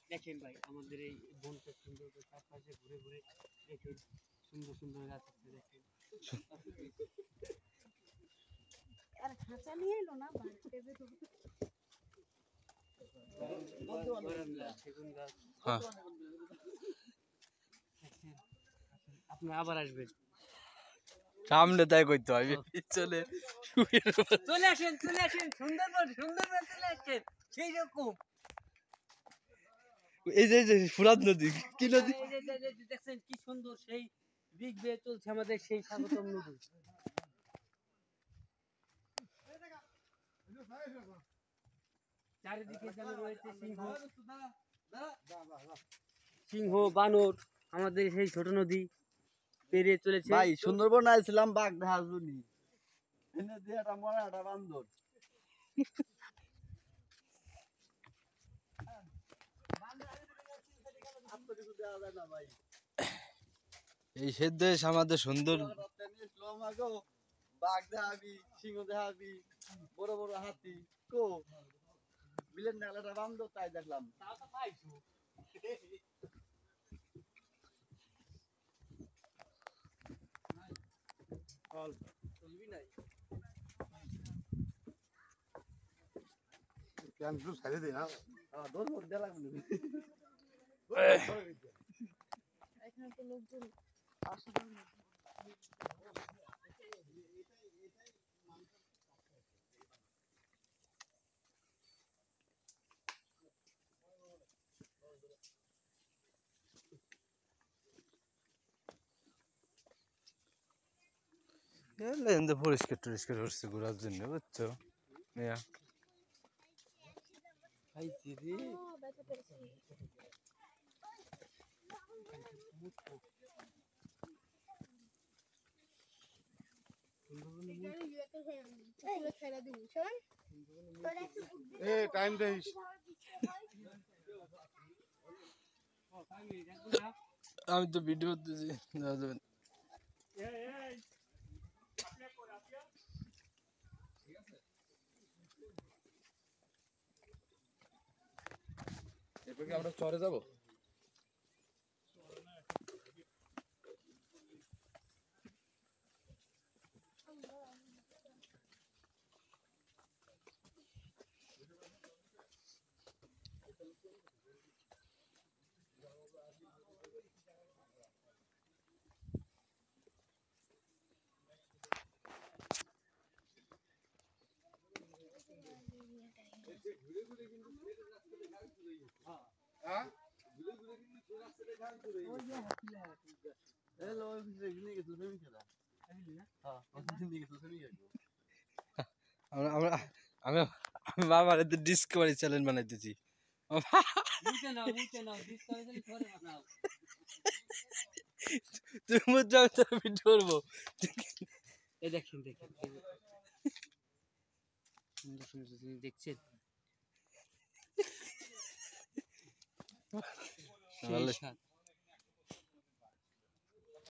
দেখেন ভাই আমাদের এই বনটা সুন্দর চারপাশে ঘুরে ঘুরে দেখেন সুন্দর সুন্দর গাছ আছে দেখেন আর খাঁচা নিয়ে এলো না বাড়িতে যে সেগুন গাছ আপনি আবার আসবেন সামনে তাই কইতো আমি পিছনে চলে আসেন সুন্দরবন চলে আসেন সেই রকম এই যে ফুরাত নদী কি নদী দেখছেন কি সুন্দর সেই বিগ বে চলছে আমাদের সেই স্বাগতম নদী চারিদিকে যেন রয়েছে সিংহ বানর আমাদের সেই ছোট নদী পেরিয়ে চলেছে ভাই সুন্দরবন আইছিলাম বাঘ দেখার জন্য এনে দিয়ে একটা মরা একটা বান্দর এই সে দেশ আমাদের সুন্দর বাঘ দেখাবি সিংহ দেখাবি বড় বড় হাতি কো বিলেন নালাটা বান্দর তাই দেখলাম এখানে তো লোকজন অসাধারণ এলে পরিষ্কার টরিষ্কার হচ্ছে ঘোরার জন্য বুঝছো মিয়া ব্যথা পেয়েছি টাইম দেইস আমি তো ভিডিও দিছি দাদা যাবেন এরপর কি আমরা চরে যাব আমরা আমি আমি বাবার এতে ডিসকভারি চ্যানেল বানাইতেছি তুমি বুঝছো আমি তো ভিডিও করবো দেখেন সুন্দর সুন্দর জিনিস দেখছেন সেই স্বাদ